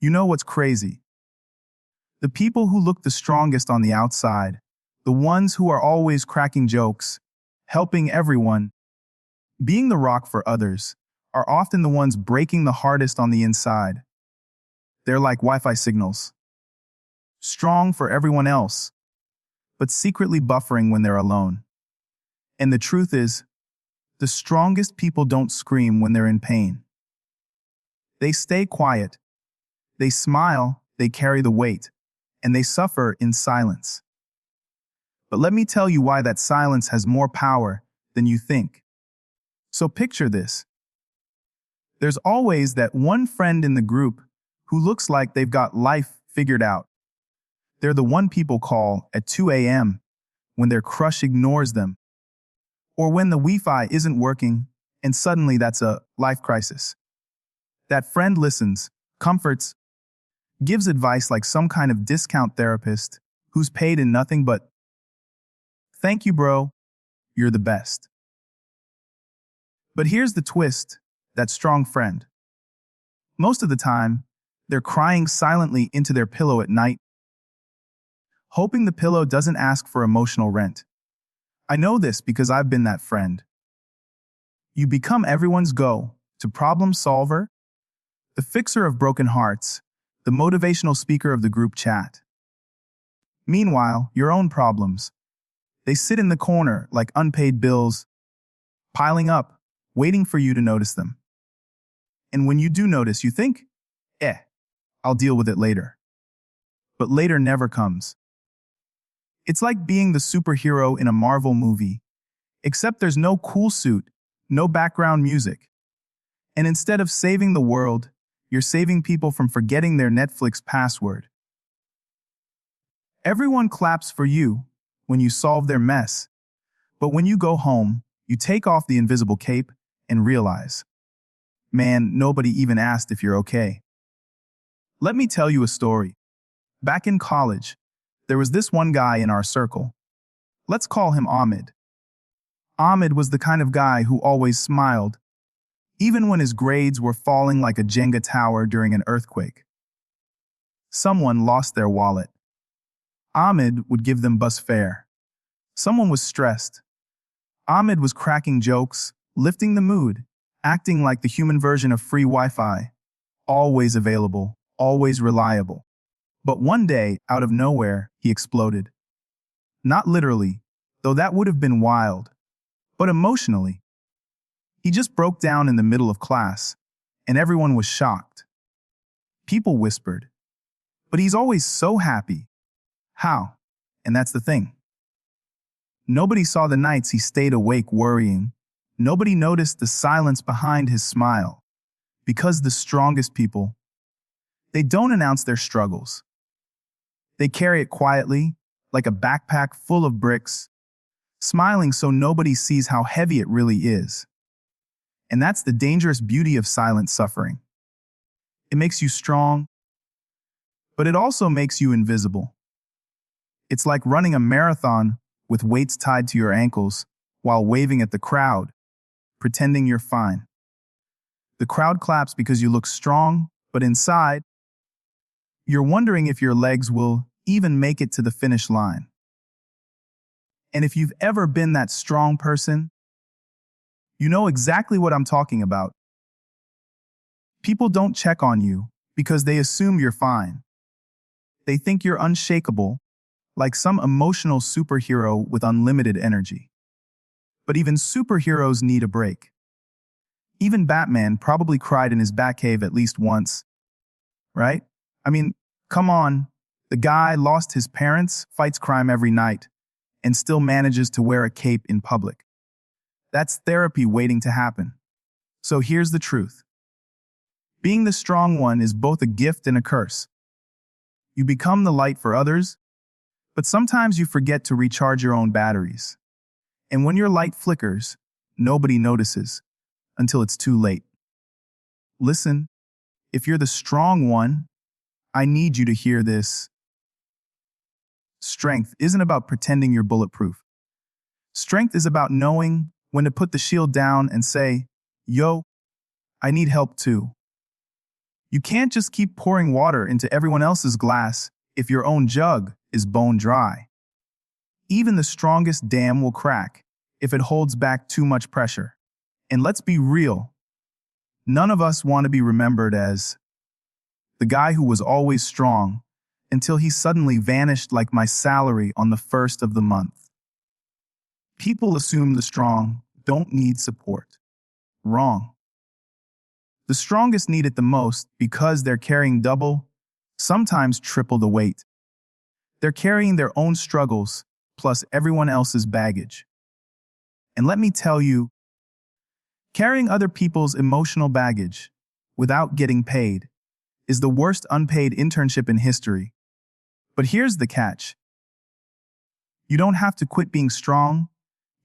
You know what's crazy? The people who look the strongest on the outside, the ones who are always cracking jokes, helping everyone, being the rock for others, are often the ones breaking the hardest on the inside. They're like Wi-Fi signals. Strong for everyone else, but secretly buffering when they're alone. And the truth is, the strongest people don't scream when they're in pain. They stay quiet. They smile, they carry the weight, and they suffer in silence. But let me tell you why that silence has more power than you think. So picture this. There's always that one friend in the group who looks like they've got life figured out. They're the one people call at 2 a.m. when their crush ignores them, or when the Wi-Fi isn't working and suddenly that's a life crisis. That friend listens, comforts, gives advice like some kind of discount therapist who's paid in nothing but, "Thank you, bro. You're the best." But here's the twist, that strong friend. Most of the time, they're crying silently into their pillow at night, hoping the pillow doesn't ask for emotional rent. I know this because I've been that friend. You become everyone's go-to problem solver, the fixer of broken hearts, the motivational speaker of the group chat. Meanwhile, your own problems, they sit in the corner like unpaid bills, piling up, waiting for you to notice them. And when you do notice, you think, I'll deal with it later. But later never comes. It's like being the superhero in a Marvel movie, except there's no cool suit, no background music. And instead of saving the world, you're saving people from forgetting their Netflix password. Everyone claps for you when you solve their mess, but when you go home, you take off the invisible cape and realize, man, nobody even asked if you're okay. Let me tell you a story. Back in college, there was this one guy in our circle. Let's call him Ahmed. Ahmed was the kind of guy who always smiled, even when his grades were falling like a Jenga tower during an earthquake. Someone lost their wallet. Ahmed would give them bus fare. Someone was stressed. Ahmed was cracking jokes, lifting the mood, acting like the human version of free Wi-Fi, always available, always reliable. But one day, out of nowhere, he exploded. Not literally, though that would have been wild, but emotionally. He just broke down in the middle of class, and everyone was shocked. People whispered, "But he's always so happy." How? And that's the thing. Nobody saw the nights he stayed awake worrying. Nobody noticed the silence behind his smile. Because the strongest people, they don't announce their struggles. They carry it quietly, like a backpack full of bricks, smiling so nobody sees how heavy it really is. And that's the dangerous beauty of silent suffering. It makes you strong, but it also makes you invisible. It's like running a marathon with weights tied to your ankles while waving at the crowd, pretending you're fine. The crowd claps because you look strong, but inside, you're wondering if your legs will even make it to the finish line. And if you've ever been that strong person, you know exactly what I'm talking about. People don't check on you because they assume you're fine. They think you're unshakable, like some emotional superhero with unlimited energy. But even superheroes need a break. Even Batman probably cried in his Batcave at least once, right? I mean, come on. The guy lost his parents, fights crime every night, and still manages to wear a cape in public. That's therapy waiting to happen. So here's the truth. Being the strong one is both a gift and a curse. You become the light for others, but sometimes you forget to recharge your own batteries. And when your light flickers, nobody notices until it's too late. Listen, if you're the strong one, I need you to hear this. Strength isn't about pretending you're bulletproof. Strength is about knowing when to put the shield down and say, "Yo, I need help too." You can't just keep pouring water into everyone else's glass if your own jug is bone dry. Even the strongest dam will crack if it holds back too much pressure. And let's be real, none of us want to be remembered as the guy who was always strong until he suddenly vanished like my salary on the first of the month. People assume the strong don't need support. Wrong. The strongest need it the most because they're carrying double, sometimes triple the weight. They're carrying their own struggles plus everyone else's baggage. And let me tell you, carrying other people's emotional baggage without getting paid is the worst unpaid internship in history. But here's the catch. You don't have to quit being strong.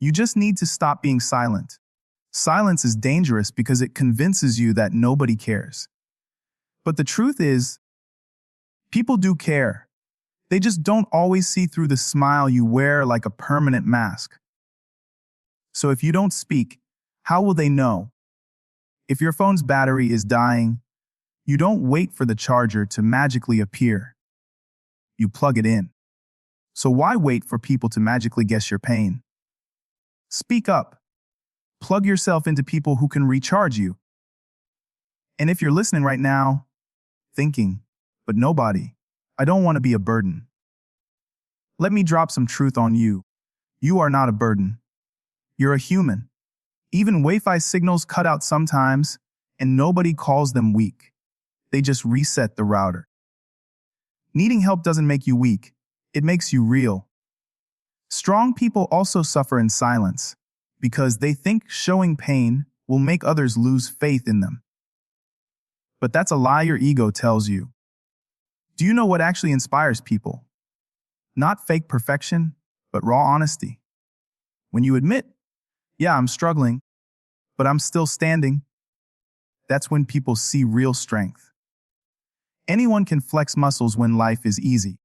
You just need to stop being silent. Silence is dangerous because it convinces you that nobody cares. But the truth is, people do care. They just don't always see through the smile you wear like a permanent mask. So if you don't speak, how will they know? If your phone's battery is dying, you don't wait for the charger to magically appear. You plug it in. So why wait for people to magically guess your pain? Speak up. Plug yourself into people who can recharge you. And if you're listening right now, thinking, but nobody, I don't want to be a burden. Let me drop some truth on you. You are not a burden. You're a human. Even Wi-Fi signals cut out sometimes, and nobody calls them weak. They just reset the router. Needing help doesn't make you weak. It makes you real. Strong people also suffer in silence because they think showing pain will make others lose faith in them. But that's a lie your ego tells you. Do you know what actually inspires people? Not fake perfection, but raw honesty. When you admit, yeah, I'm struggling, but I'm still standing, that's when people see real strength. Anyone can flex muscles when life is easy.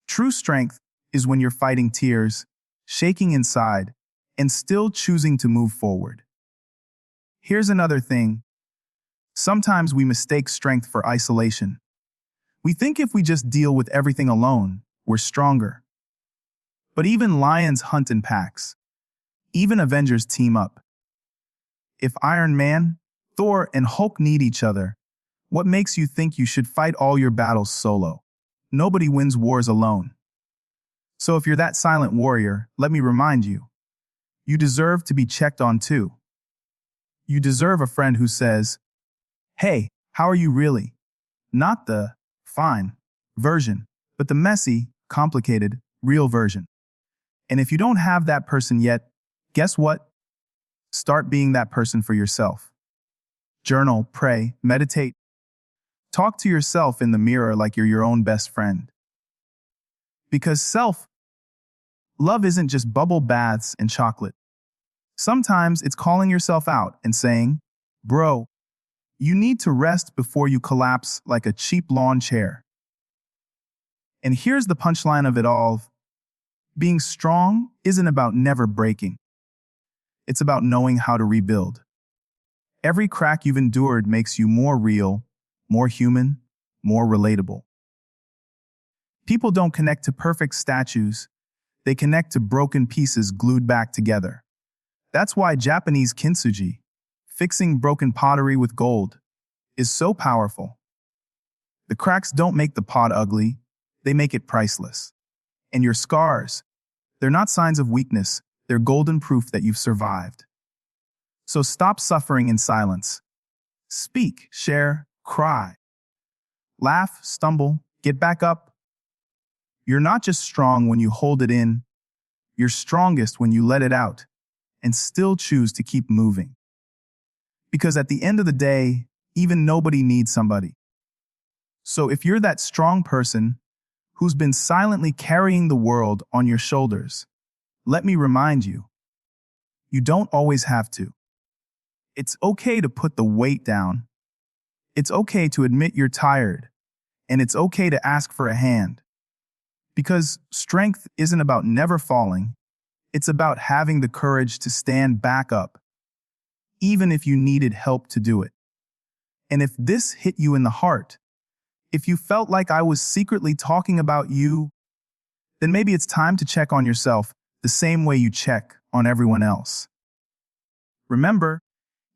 True strength is when you're fighting tears, shaking inside, and still choosing to move forward. Here's another thing. Sometimes we mistake strength for isolation. We think if we just deal with everything alone, we're stronger. But even lions hunt in packs. Even Avengers team up. If Iron Man, Thor, and Hulk need each other, what makes you think you should fight all your battles solo? Nobody wins wars alone. So if you're that silent warrior, let me remind you, you deserve to be checked on too. You deserve a friend who says, "Hey, how are you really?" Not the fine version, but the messy, complicated, real version. And if you don't have that person yet, guess what? Start being that person for yourself. Journal, pray, meditate. Talk to yourself in the mirror like you're your own best friend. Because self-love isn't just bubble baths and chocolate. Sometimes it's calling yourself out and saying, "Bro, you need to rest before you collapse like a cheap lawn chair." And here's the punchline of it all. Being strong isn't about never breaking. It's about knowing how to rebuild. Every crack you've endured makes you more real, more human, more relatable. People don't connect to perfect statues. They connect to broken pieces glued back together. That's why Japanese kintsugi, fixing broken pottery with gold, is so powerful. The cracks don't make the pot ugly, they make it priceless. And your scars, they're not signs of weakness, they're golden proof that you've survived. So stop suffering in silence. Speak, share, cry. Laugh, stumble, get back up. You're not just strong when you hold it in, you're strongest when you let it out and still choose to keep moving. Because at the end of the day, even nobody needs somebody. So if you're that strong person who's been silently carrying the world on your shoulders, let me remind you, you don't always have to. It's okay to put the weight down. It's okay to admit you're tired. And it's okay to ask for a hand. Because strength isn't about never falling. It's about having the courage to stand back up, even if you needed help to do it. And if this hit you in the heart, if you felt like I was secretly talking about you, then maybe it's time to check on yourself the same way you check on everyone else. Remember,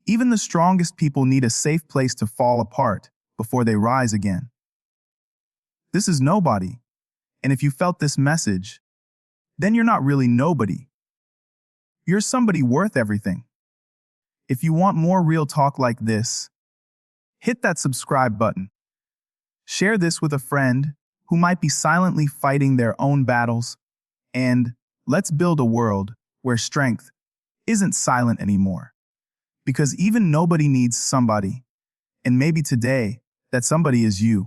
even the strongest people need a safe place to fall apart before they rise again. This is nobody, and if you felt this message, then you're not really nobody. You're somebody worth everything. If you want more real talk like this, hit that subscribe button. Share this with a friend who might be silently fighting their own battles, and let's build a world where strength isn't silent anymore. Because even nobody needs somebody, and maybe today that somebody is you.